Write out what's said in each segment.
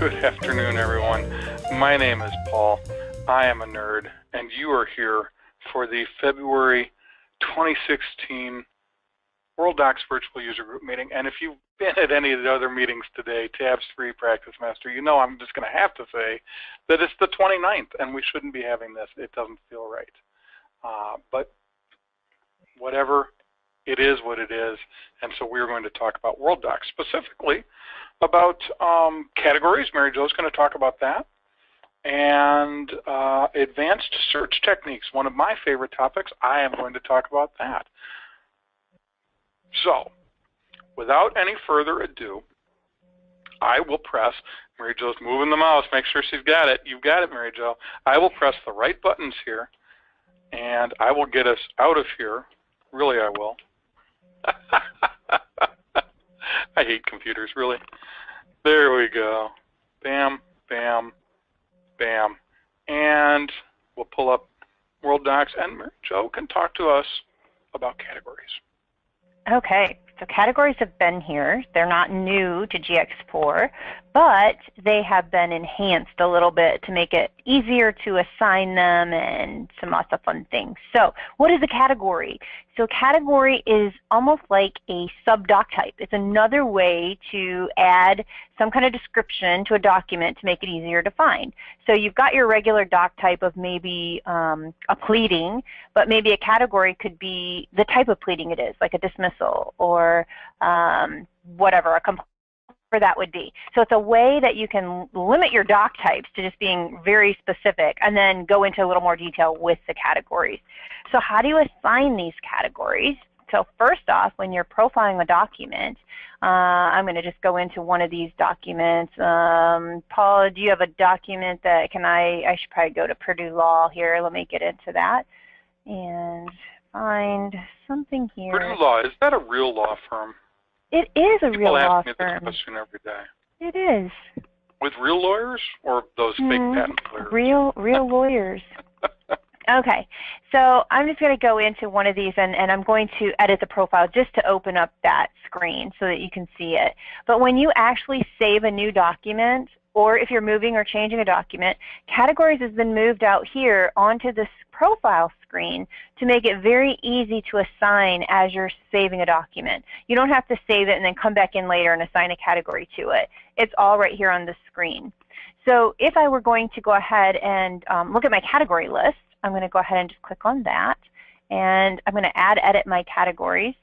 Good afternoon, everyone. My name is Paul. I am a nerd, and you are here for the February 2016 Worldox Virtual User Group meeting. And if you've been at any of the other meetings today, Tabs 3 Practice Master, you know I'm just going to have to say that it's the 29th, and we shouldn't be having this. It doesn't feel right. But whatever, it is what it is. And so we're going to talk about Worldox, specifically about categories. Mary Jo's going to talk about that. And advanced search techniques, one of my favorite topics. I am going to talk about that. So, without any further ado, I will press, Mary Jo's moving the mouse, make sure she's got it. You've got it, Mary Jo. I will press the right buttons here, and I will get us out of here. Really, I will. I hate computers, really. There we go. Bam, bam, bam. And we'll pull up Worldox, and Mary Jo can talk to us about categories. Okay, so categories have been here. They're not new to GX4, but they have been enhanced a little bit to make it easier to assign them and some lots of fun things. So what is a category? So category is almost like a sub-doc type. It's another way to add some kind of description to a document to make it easier to find. So you've got your regular doc type of maybe a pleading, but maybe a category could be the type of pleading it is, like a dismissal or whatever a complaint that would be. So it's a way that you can limit your doc types to just being very specific and then go into a little more detail with the categories. So how do you assign these categories? So first off, when you're profiling a document, I'm going to just go into one of these documents. Paul, do you have a document that I should probably go to Purdue Law here. Let me get into that and find something here. Purdue Law, is that a real law firm? It is a real law firm. People ask me this question every day. It is. With real lawyers or those fake patent lawyers? Real lawyers. Okay, so I'm just going to go into one of these and I'm going to edit the profile just to open up that screen so that you can see it. But when you actually save a new document, or if you're moving or changing a document, categories has been moved out here onto this profile screen to make it very easy to assign as you're saving a document. You don't have to save it and then come back in later and assign a category to it. It's all right here on the screen. So if I were going to go ahead and look at my category list, I'm going to go ahead and just click on that, and I'm going to edit my categories.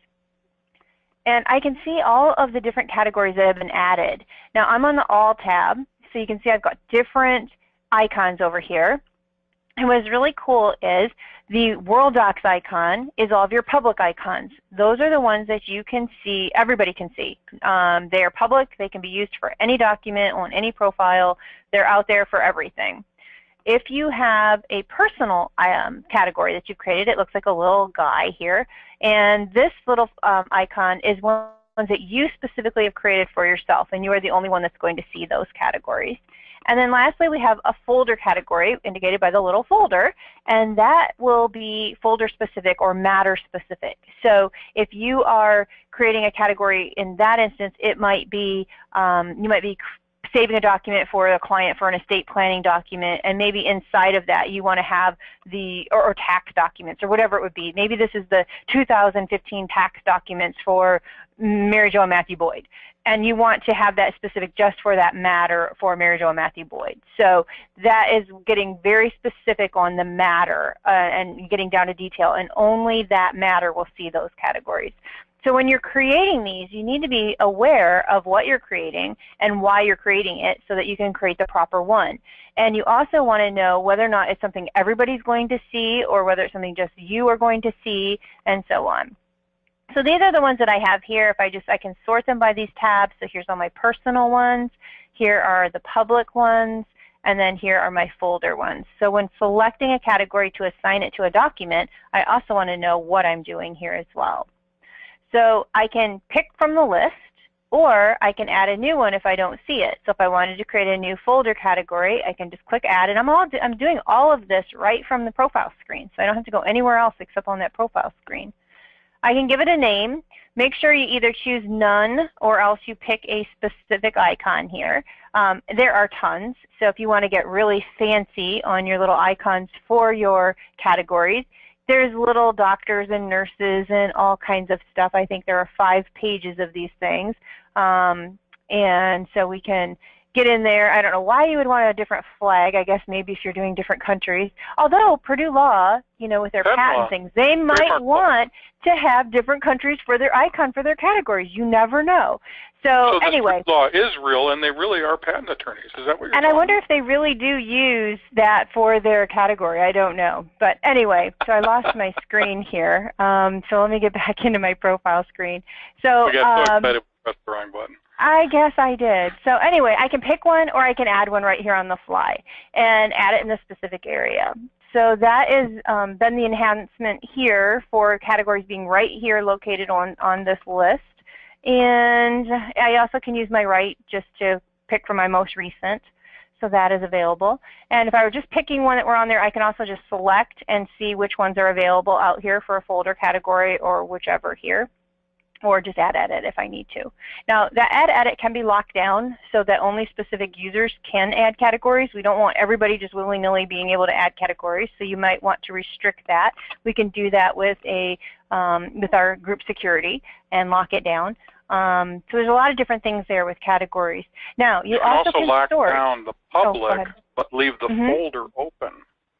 And I can see all of the different categories that have been added. Now I'm on the All tab, so you can see I've got different icons over here. And what's really cool is the Worldox icon is all of your public icons. Those are the ones that you can see, everybody can see. They are public, they can be used for any document on any profile. They're out there for everything. If you have a personal category that you've created, it looks like a little guy here. And this little icon is one that you specifically have created for yourself, and you are the only one that's going to see those categories. And then lastly, we have a folder category indicated by the little folder, and that will be folder specific or matter specific. So if you are creating a category in that instance, it might be, you might be saving a document for a client for an estate planning document, and maybe inside of that you want to have the, or tax documents or whatever it would be. Maybe this is the 2015 tax documents for Mary Jo and Matthew Boyd, and you want to have that specific just for that matter for Mary Jo and Matthew Boyd. So that is getting very specific on the matter and getting down to detail, and only that matter will see those categories. So when you're creating these, you need to be aware of what you're creating and why you're creating it so that you can create the proper one. And you also want to know whether or not it's something everybody's going to see or whether it's something just you are going to see, and so on. So these are the ones that I have here. If I can sort them by these tabs. So here's all my personal ones. Here are the public ones. And then here are my folder ones. So when selecting a category to assign it to a document, I also want to know what I'm doing here as well. So I can pick from the list, or I can add a new one if I don't see it. So if I wanted to create a new folder category, I can just click add, and I'm doing all of this right from the profile screen, so I don't have to go anywhere else except on that profile screen. I can give it a name. make sure you either choose none or else you pick a specific icon here. There are tons, so if you want to get really fancy on your little icons for your categories, there's little doctors and nurses and all kinds of stuff. I think there are 5 pages of these things, and so we can get in there. I don't know why you would want a different flag. I guess maybe if you're doing different countries. Although Purdue Law, you know, with their patent things, they might want to have different countries for their icon for their categories. You never know. So anyway, Purdue Law is real, and they really are patent attorneys. Is that what you're And I wonder if they really do use that for their category. I don't know. But anyway, so I lost my screen here. So let me get back into my profile screen. So we got so excited we pressed the wrong button. I guess I did. So anyway, I can pick one or I can add one right here on the fly and add it in the specific area. So that is then the enhancement here for categories being right here located on this list. And I also can use my right just to pick from my most recent. So that is available. And if I were just picking one that were on there, I can also just select and see which ones are available out here for a folder category or whichever here, or just add edit if I need to. Now that add edit can be locked down so that only specific users can add categories. We don't want everybody just willy-nilly being able to add categories, so you might want to restrict that. We can do that with our group security and lock it down. So there's a lot of different things there with categories. Now you also can lock sort down the public, but leave the folder open,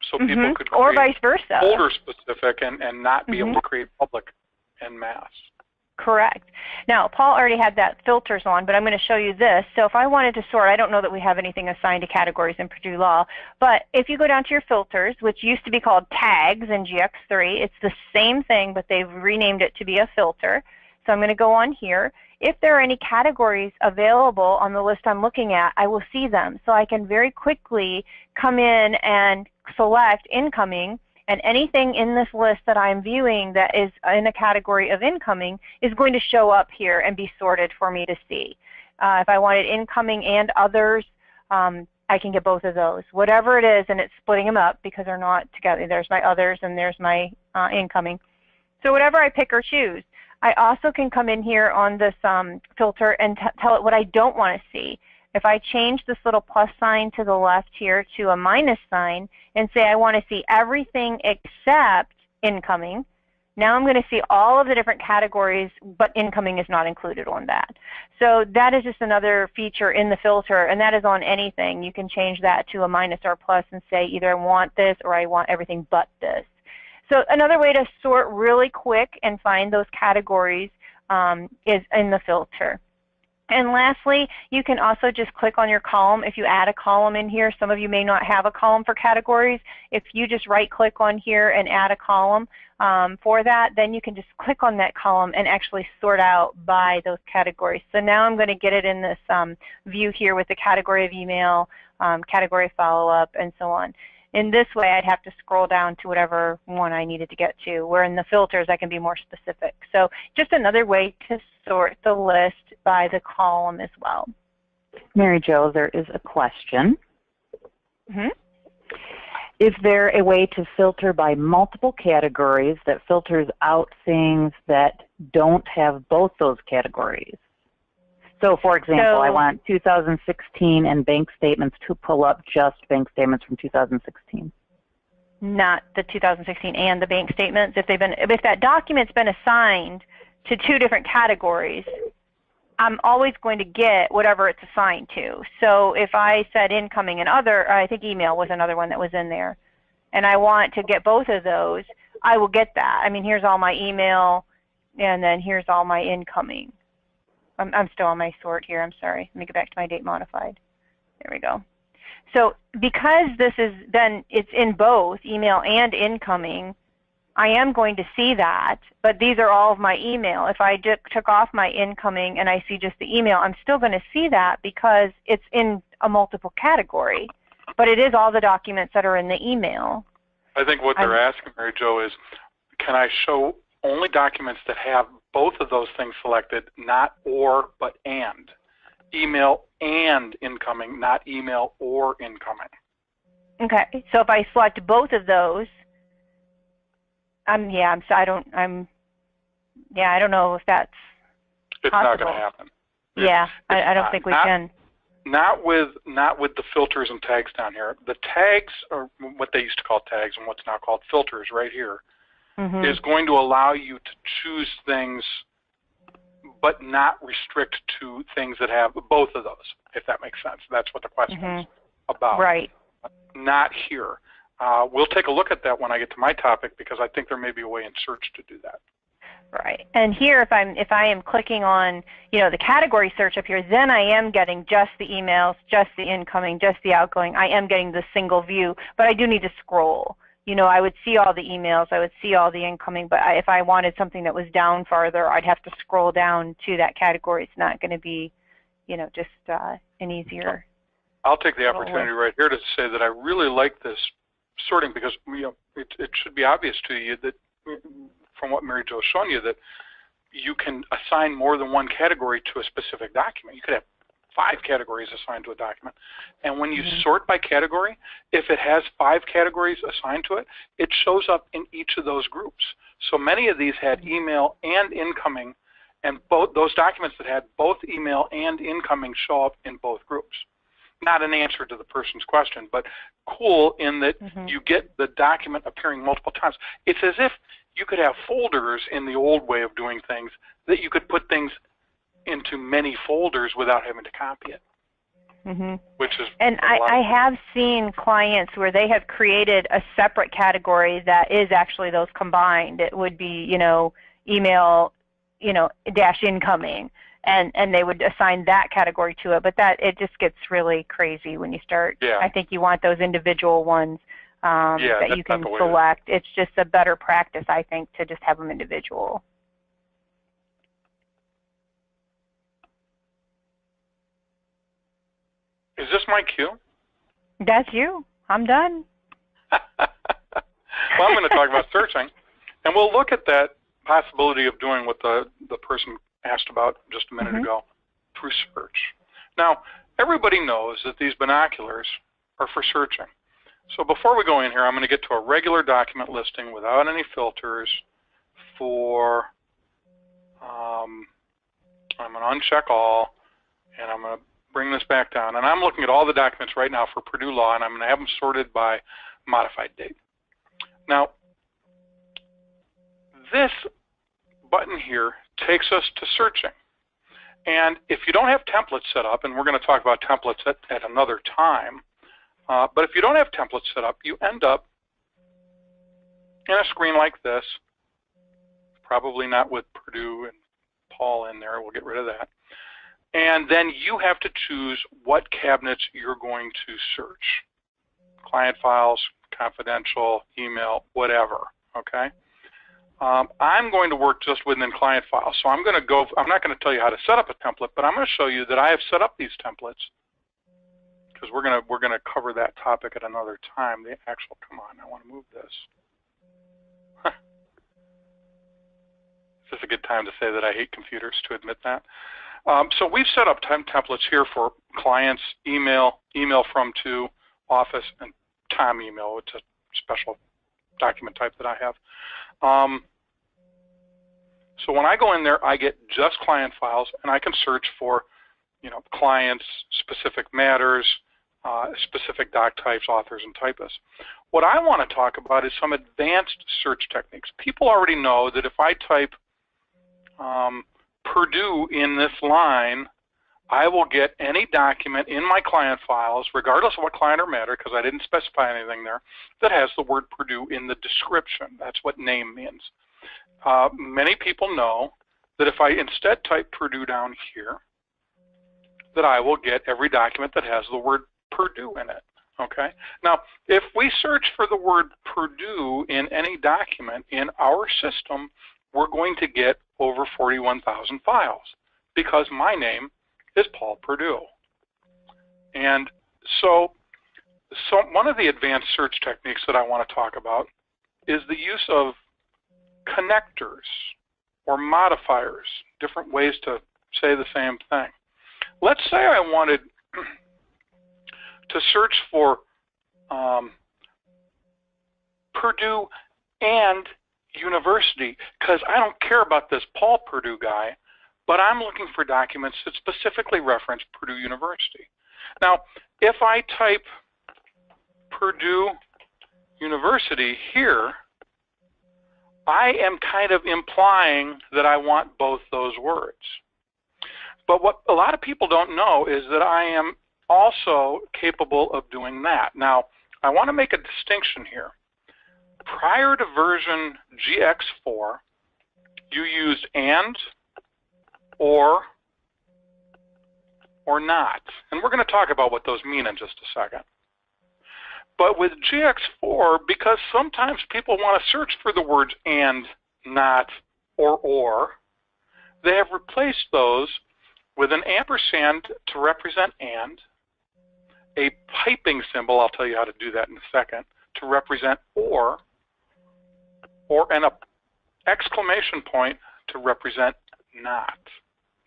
so people could create or vice versa, folder specific and not be able to create public en masse. Correct. Now, Paul already had that filters on, but I'm going to show you this. So if I wanted to sort, I don't know that we have anything assigned to categories in Purdue Law, but if you go down to your filters, which used to be called tags in GX3, it's the same thing, but they've renamed it to be a filter. So I'm going to go on here. If there are any categories available on the list I'm looking at, I will see them. So I can very quickly come in and select incoming, and anything in this list that I'm viewing that is in a category of incoming is going to show up here and be sorted for me to see. If I wanted incoming and others, I can get both of those. Whatever it is, and it's splitting them up because they're not together. There's my others and there's my incoming. So whatever I pick or choose. I also can come in here on this filter and tell it what I don't want to see. If I change this little plus sign to the left here to a minus sign and say I want to see everything except incoming, now I'm going to see all of the different categories, but incoming is not included on that. So that is just another feature in the filter, and that is on anything. You can change that to a minus or a plus and say either I want this or I want everything but this. So another way to sort really quick and find those categories is in the filter. And lastly, you can also just click on your column. If you add a column in here, some of you may not have a column for categories. If you just right-click on here and add a column for that, then you can just click on that column and actually sort out by those categories. So now I'm going to get it in this view here with the category of email, category follow-up, and so on. In this way, I'd have to scroll down to whatever one I needed to get to, where in the filters I can be more specific. So just another way to sort the list by the column as well. Mary Jo, there is a question. Is there a way to filter by multiple categories that filters out things that don't have both those categories? So, for example, I want 2016 and bank statements to pull up just bank statements from 2016. Not the 2016 and the bank statements. If that document's been assigned to 2 different categories, I'm always going to get whatever it's assigned to. So if I said incoming and other, I think email was another one that was in there, and I want to get both of those, I will get that. I mean, here's all my email, and then here's all my incoming. I'm still on my sort here. I'm sorry. Let me get back to my date modified. There we go. So because this is then it's in both email and incoming, I am going to see that, but these are all of my email. If I took off my incoming and I see just the email, I'm still going to see that because it's in a multiple category, but it is all the documents that are in the email. I think what they're asking, Mary Jo, is can I show only documents that have both of those things selected, not or, but and. Email and incoming, not email or incoming. Okay, so if I select both of those, Yeah, I don't know if that's It's possible. not going to happen. Yeah, I don't think we can. Not with the filters and tags down here. The tags, or what they used to call tags and what's now called filters right here, is going to allow you to choose things but not restrict to things that have both of those, if that makes sense. That's what the question is about. Right. Not here. We'll take a look at that when I get to my topic, because I think there may be a way in search to do that. Right. And here, if I am clicking on, the category search up here, then I am getting just the emails, just the incoming, just the outgoing. I am getting the single view, but I do need to scroll. I would see all the emails, I would see all the incoming, but if I wanted something that was down farther, I'd have to scroll down to that category. It's not going to be, just an easier. I'll take the opportunity right here to say that I really like this sorting, because it should be obvious to you that, from what Mary Jo's shown you, that you can assign more than one category to a specific document. You could have 5 categories assigned to a document. And when you sort by category, if it has 5 categories assigned to it, it shows up in each of those groups. So many of these had email and incoming, and both those documents that had both email and incoming show up in both groups. Not an answer to the person's question, but cool in that you get the document appearing multiple times. It's as if you could have folders in the old way of doing things, that you could put things into many folders without having to copy it. Which is I have seen clients where they have created a separate category that is actually those combined. It would be, email, dash incoming, and they would assign that category to it. But it just gets really crazy when you start. Yeah. I think you want those individual ones that you can select. It's just a better practice, I think, to just have them individual. Is this my cue? That's you. I'm done. Well, I'm going to talk about searching, and we'll look at that possibility of doing what the person asked about just a minute ago through search. Now, everybody knows that these binoculars are for searching. So before we go in here, I'm going to get to a regular document listing without any filters for, I'm going to uncheck all, and I'm going to bring this back down. And I'm looking at all the documents right now for Purdue Law, and I'm going to have them sorted by modified date. Now, this button here takes us to searching. And if you don't have templates set up, and we're going to talk about templates at another time, but if you don't have templates set up, you end up in a screen like this, probably not with Purdue and Paul in there. We'll get rid of that. And then you have to choose what cabinets you're going to search. Client files, confidential, email, whatever, okay? I'm going to work just within client files. So I'm not going to tell you how to set up a template, but I'm going to show you that I have set up these templates, because we're going to cover that topic at another time. The actual, come on, I want to move this. Is this a good time to say that I hate computers, to admit that? So we've set up templates here for clients, email from to, office, and Tom email. It's a special document type that I have. So when I go in there, I get just client files, and I can search for, clients, specific matters, specific doc types, authors, and typists. What I want to talk about is some advanced search techniques. People already know that if I type Purdue in this line, I will get any document in my client files, regardless of what client or matter, because I didn't specify anything there, that has the word Purdue in the description. That's what name means. Many people know that if I instead type Purdue down here, that I will get every document that has the word Purdue in it. Okay? Now, if we search for the word Purdue in any document in our system, we're going to get over 41,000 files, because my name is Paul Purdue. And so one of the advanced search techniques that I want to talk about is the use of connectors or modifiers, different ways to say the same thing. Let's say I wanted to search for Purdue and University, because I don't care about this Paul Purdue guy, but I'm looking for documents that specifically reference Purdue University. Now, if I type Purdue University here, I am kind of implying that I want both those words. But what a lot of people don't know is that I am also capable of doing that. Now, I want to make a distinction here. Prior to version GX4, you used and, or not. And we're going to talk about what those mean in just a second. But with GX4, because sometimes people want to search for the words and, not, or, they have replaced those with an ampersand to represent and, a piping symbol, I'll tell you how to do that in a second, to represent or an exclamation point to represent not.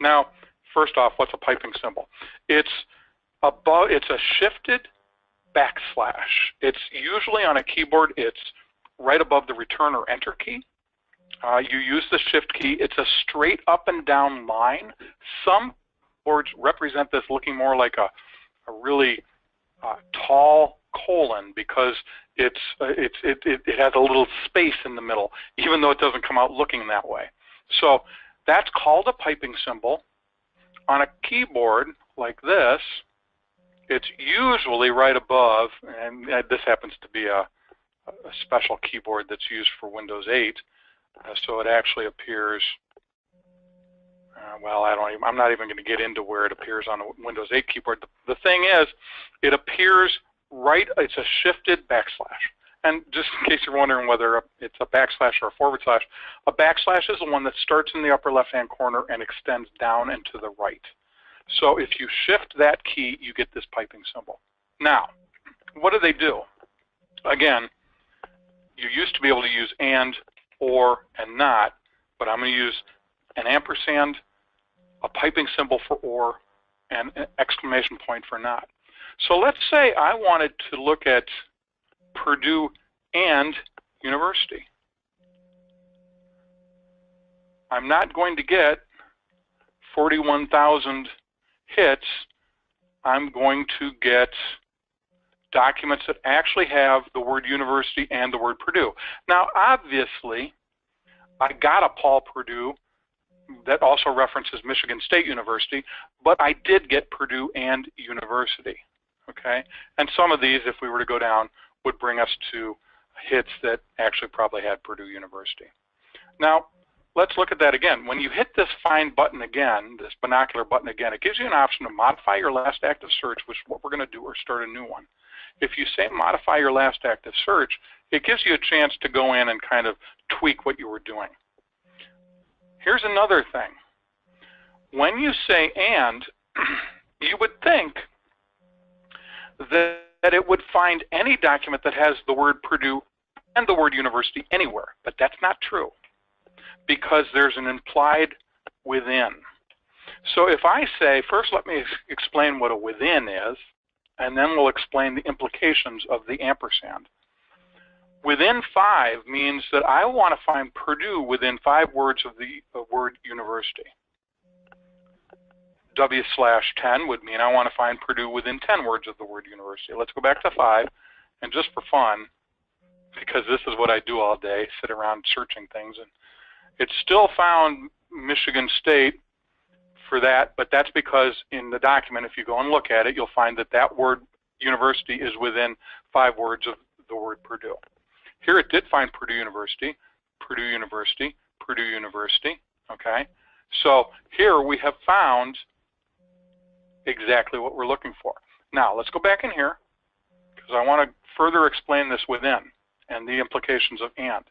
Now, first off, what's a piping symbol? It's a shifted backslash. It's usually on a keyboard, it's right above the return or enter key. You use the shift key. It's a straight up and down line. Some boards represent this looking more like a really tall colon because it has a little space in the middle, even though it doesn't come out looking that way. So that's called a piping symbol. On a keyboard like this, it's usually right above, and this happens to be a special keyboard that's used for Windows 8, so it actually appears, well, I'm not even going to get into where it appears on a Windows 8 keyboard. The thing is, it appears right, it's a shifted backslash. And just in case you're wondering whether it's a backslash or a forward slash, a backslash is the one that starts in the upper left-hand corner and extends down and to the right. So if you shift that key, you get this piping symbol. Now, what do they do? Again, you used to be able to use and, or, and not, but I'm going to use an ampersand, a piping symbol for or, and an exclamation point for not. So let's say I wanted to look at Purdue and University. I'm not going to get 41,000 hits. I'm going to get documents that actually have the word university and the word Purdue. Now, obviously, I got a Paul Purdue that also references Michigan State University, but I did get Purdue and University. Okay, and some of these, if we were to go down, would bring us to hits that actually probably had Purdue University. Now, let's look at that again. When you hit this find button again, this binocular button again, it gives you an option to modify your last active search, which is what we're going to do, or start a new one. If you say modify your last active search, it gives you a chance to go in and kind of tweak what you were doing. Here's another thing. When you say and, you would think that it would find any document that has the word Purdue and the word university anywhere, but that's not true because there's an implied within. So if I say, first let me explain what a within is, and then we'll explain the implications of the ampersand. Within 5 means that I want to find Purdue within 5 words of the word university. W/10 would mean I want to find Purdue within 10 words of the word university. Let's go back to 5, and just for fun, because this is what I do all day, sit around searching things, and it still found Michigan State for that, but that's because in the document, if you go and look at it, you'll find that that word university is within 5 words of the word Purdue. Here it did find Purdue University, Purdue University, Purdue University, okay? So here we have found exactly what we're looking for. Now, let's go back in here, because I want to further explain this within and the implications of and.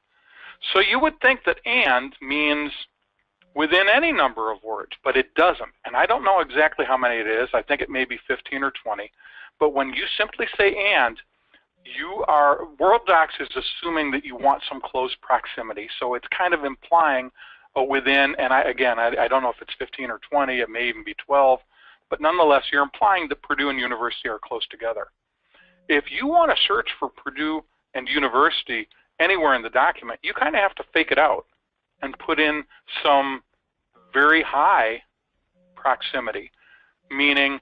So you would think that and means within any number of words, but it doesn't. And I don't know exactly how many it is. I think it may be 15 or 20. But when you simply say and, Worldox is assuming that you want some close proximity. So it's kind of implying a within, and I don't know if it's 15 or 20, it may even be 12, but nonetheless, you're implying that Purdue and University are close together. If you want to search for Purdue and University anywhere in the document, you kind of have to fake it out and put in some very high proximity, meaning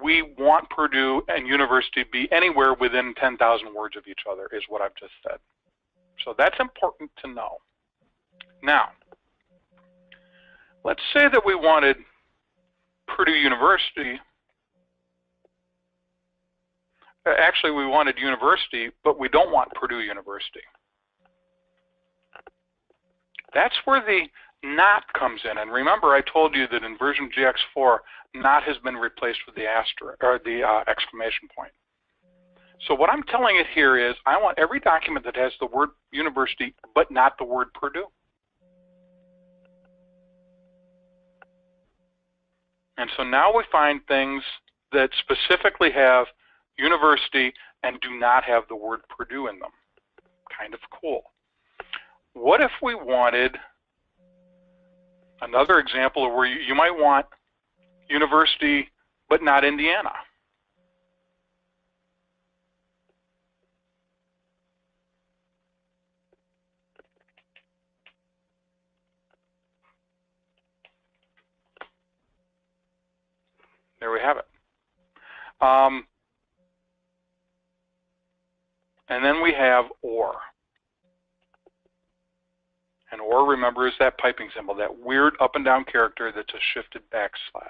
we want Purdue and university to be anywhere within 10,000 words of each other, is what I've just said. So that's important to know. Now, let's say that we wanted Purdue University. Actually, we wanted university, but we don't want Purdue University. That's where the not comes in. And remember, I told you that in version GX4, not has been replaced with the asterisk or the exclamation point. So what I'm telling it here is I want every document that has the word university, but not the word Purdue. And so now we find things that specifically have university and do not have the word Purdue in them. Kind of cool. What if we wanted another example of where you might want university but not Indiana? There we have it. And then we have or. And or, remember, is that piping symbol, that weird up and down character that's a shifted backslash.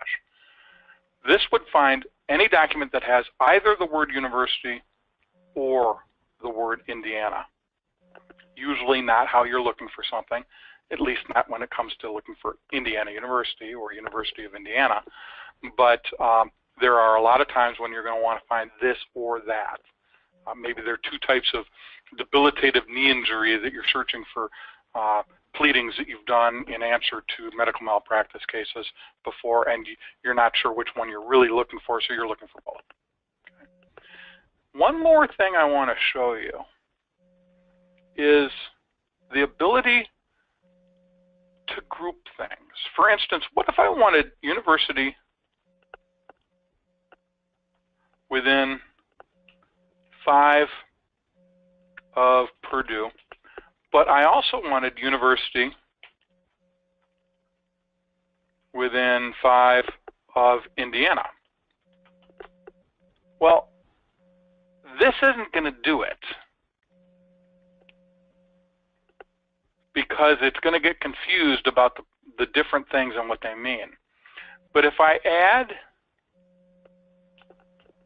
This would find any document that has either the word university or the word Indiana. Usually not how you're looking for something, at least not when it comes to looking for Indiana University or University of Indiana. But there are a lot of times when you're going to want to find this or that. Maybe there are two types of debilitative knee injury that you're searching for pleadings that you've done in answer to medical malpractice cases before, and you're not sure which one you're really looking for, so you're looking for both. Okay. One more thing I want to show you is the ability to group things. For instance, what if I wanted university within 5 of Purdue, but I also wanted university within 5 of Indiana? Well, this isn't going to do it because it's going to get confused about the different things and what they mean. But if I add,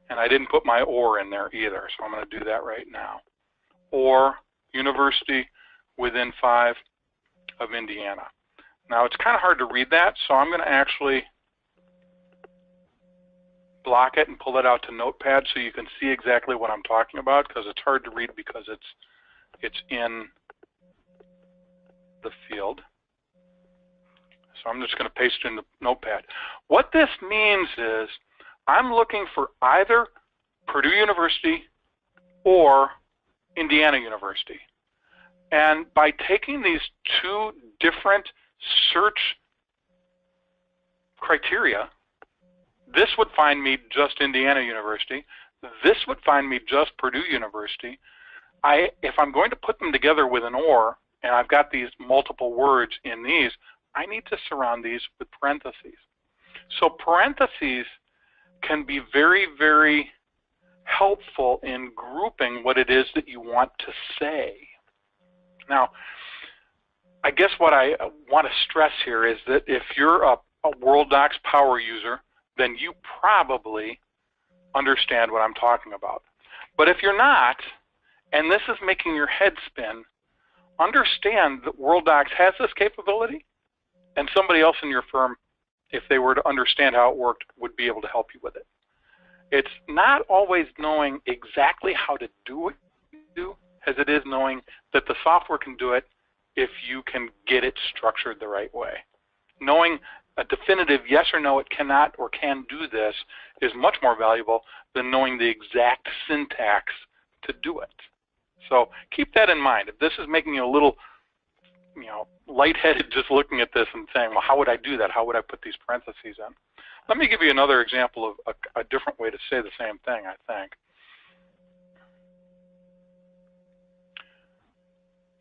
and I didn't put my or in there either, so I'm going to do that right now, or university within 5 of Indiana. Now it's kind of hard to read that, so I'm going to actually block it and pull it out to Notepad so you can see exactly what I'm talking about, because it's hard to read because it's in the field. So I'm just going to paste it in the Notepad. What this means is I'm looking for either Purdue University or Indiana University. And by taking these two different search criteria, this would find me just Indiana University. This would find me just Purdue University. If I'm going to put them together with an or, and I've got these multiple words in these, I need to surround these with parentheses. So parentheses can be very, very helpful in grouping what it is that you want to say. Now, I guess what I want to stress here is that if you're a Worldox power user, then you probably understand what I'm talking about. But if you're not, and this is making your head spin, understand that Worldox has this capability, and somebody else in your firm, if they were to understand how it worked, would be able to help you with it. It's not always knowing exactly how to do what you do, as it is knowing that the software can do it if you can get it structured the right way. Knowing a definitive yes or no, it cannot or can do this, is much more valuable than knowing the exact syntax to do it. So keep that in mind. If this is making you a little, lightheaded just looking at this and saying, well, how would I do that? How would I put these parentheses in? Let me give you another example of a different way to say the same thing, I think.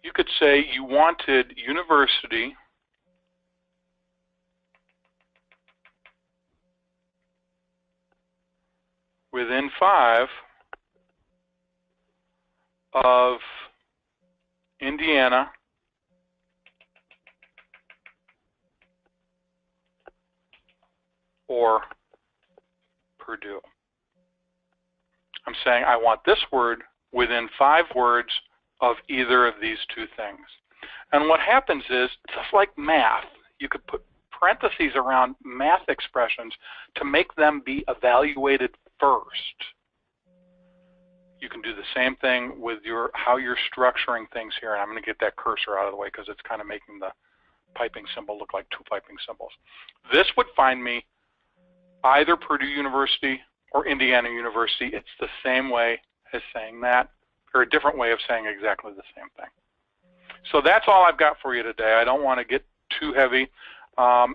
you could say you wanted university within 5 of Indiana or Purdue. I'm saying I want this word within 5 words of either of these two things. And what happens is, just like math, you could put parentheses around math expressions to make them be evaluated first. You can do the same thing with how you're structuring things here. And I'm going to get that cursor out of the way because it's kind of making the piping symbol look like 2 piping symbols. This would find me either Purdue University or Indiana University. It's the same way as saying that, or a different way of saying exactly the same thing. So that's all I've got for you today. I don't want to get too heavy.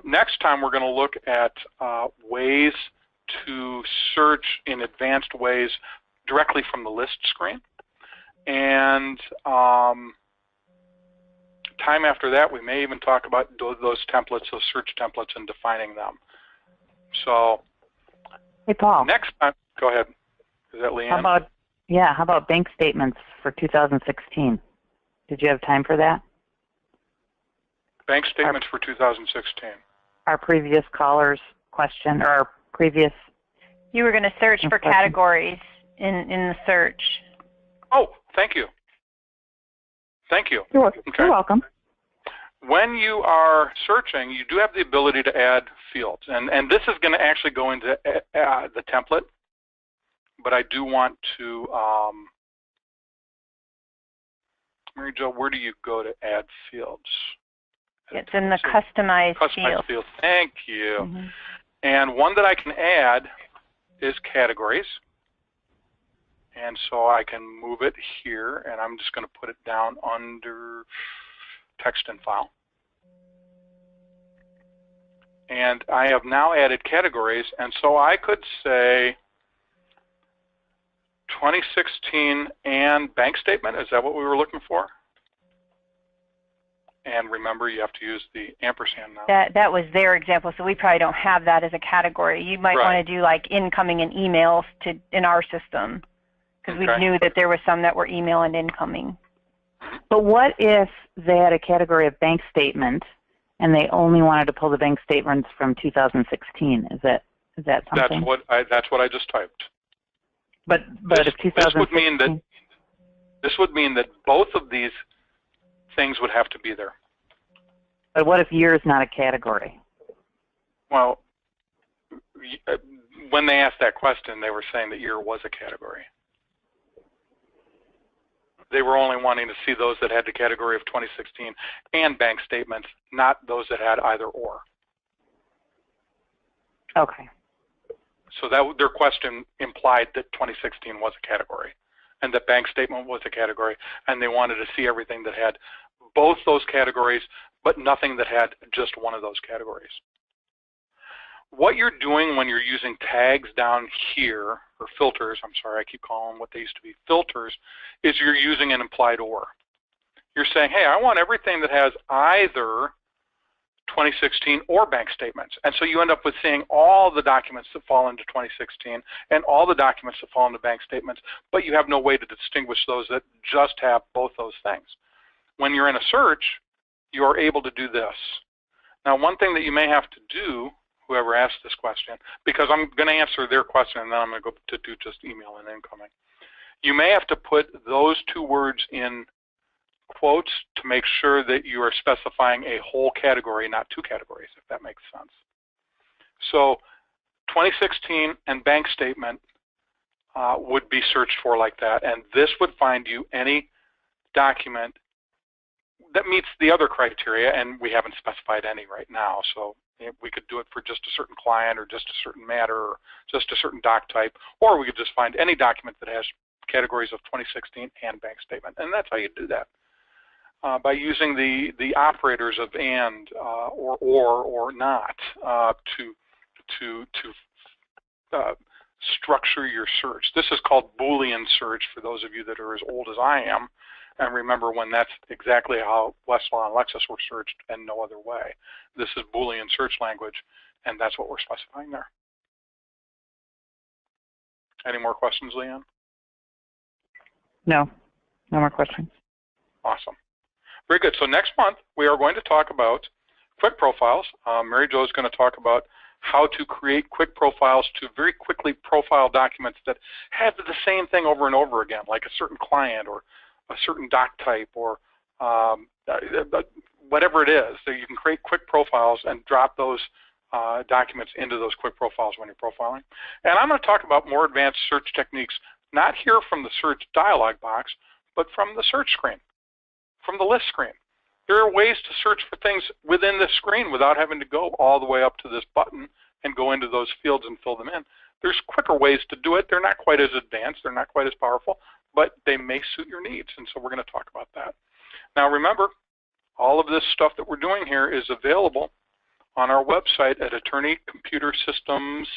Next time we're going to look at ways to search in advanced ways directly from the list screen. And time after that, we may even talk about those templates, those search templates, and defining them. So, hey, Paul. Next time, go ahead. Is that Leanne? How about bank statements for 2016? Did you have time for that? Bank statements for 2016. Our previous caller's question, or our previous... You were going to search for categories in the search. Oh, thank you. Thank you. You're welcome. When you are searching, you do have the ability to add fields. And this is going to actually go into the template. But I do want to, Mary Jo, where do you go to add fields? It's in the customized field. Thank you. And one that I can add is categories. And so I can move it here, and I'm just going to put it down under text and file. And I have now added categories, and so I could say 2016 and bank statement. Is that what we were looking for? And remember, you have to use the ampersand now. That was their example, so we probably don't have that as a category. You might want to do like incoming and emails in our system, because we knew that there were some that were email and incoming. But what if they had a category of bank statement and they only wanted to pull the bank statements from 2016? Is that something? That's what I just typed. But if 2016... this would mean that both of these things would have to be there. But what if year is not a category? Well, when they asked that question, they were saying that year was a category. They were only wanting to see those that had the category of 2016 and bank statements, not those that had either or. Okay. So their question implied that 2016 was a category and that bank statement was a category, and they wanted to see everything that had both those categories, but nothing that had just one of those categories. What you're doing when you're using tags down here, or filters, I'm sorry, I keep calling them what they used to be filters, is you're using an implied or. You're saying, hey, I want everything that has either 2016 or bank statements. And so you end up with seeing all the documents that fall into 2016 and all the documents that fall into bank statements, but you have no way to distinguish those that just have both those things. When you're in a search, you're able to do this. Now, one thing that you may have to do, whoever asked this question, because I'm going to answer their question and then I'm going to go to do just email and incoming. You may have to put those two words in quotes to make sure that you are specifying a whole category, not two categories, if that makes sense. So 2016 and bank statement would be searched for like that, and this would find you any document that meets the other criteria, and we haven't specified any right now, so we could do it for just a certain client or just a certain matter or just a certain doc type, or we could just find any document that has categories of 2016 and bank statement, and that's how you do that. By using the operators of and or not to structure your search. This is called Boolean search for those of you that are as old as I am, And remember, when that's exactly how Westlaw and Lexis were searched and no other way. This is Boolean search language, and that's what we're specifying there. Any more questions, Leanne? No. No more questions. Awesome. Very good. So next month, we are going to talk about quick profiles. Mary Jo is going to talk about how to create quick profiles to very quickly profile documents that have the same thing over and over again, like a certain client or a certain doc type or whatever it is. So you can create quick profiles and drop those documents into those quick profiles when you're profiling. And I'm going to talk about more advanced search techniques, not here from the search dialog box, but from the search screen, from the list screen. There are ways to search for things within this screen without having to go all the way up to this button and go into those fields and fill them in. There's quicker ways to do it. They're not quite as advanced. They're not quite as powerful, but they may suit your needs, and so we're going to talk about that. Now remember, all of this stuff that we're doing here is available on our website at Attorney Computer Systems,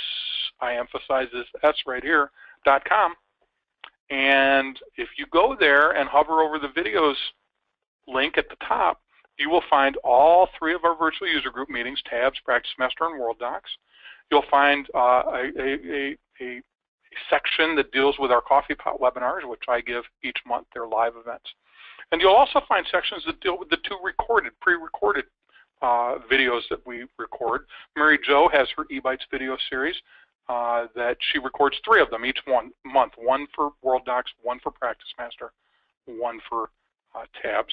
I emphasize this S right here, .com. And if you go there and hover over the videos link at the top, you will find all 3 of our virtual user group meetings, tabs, Practice Master, and Worldox. You'll find a section that deals with our coffee pot webinars, which I give each month. They're live events. And you'll also find sections that deal with the 2 pre-recorded videos that we record. Mary Jo has her eBytes video series that she records 3 of them each month, 1 for Worldox, 1 for Practice Master, 1 for tabs.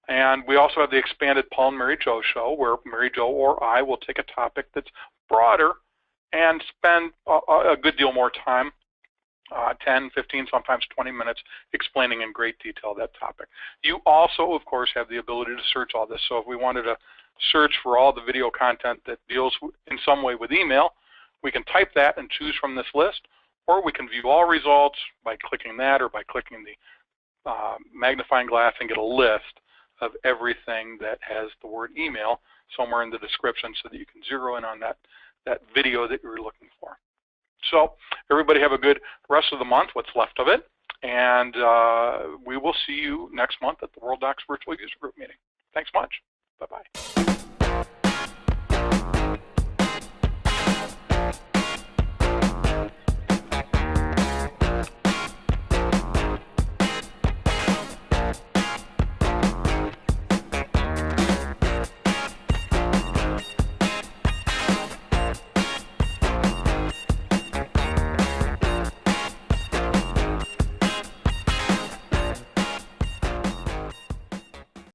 And we also have the expanded Paul and Mary Jo show, where Mary Jo or I will take a topic that's broader and spend a good deal more time, 10, 15, sometimes 20 minutes, explaining in great detail that topic. You also, of course, have the ability to search all this. So if we wanted to search for all the video content that deals in some way with email, we can type that and choose from this list, or we can view all results by clicking that or by clicking the magnifying glass and get a list of everything that has the word email somewhere in the description so that you can zero in on that video that you're looking for. So everybody have a good rest of the month, what's left of it, and we will see you next month at the Worldox Virtual User Group meeting. Thanks much. Bye-bye.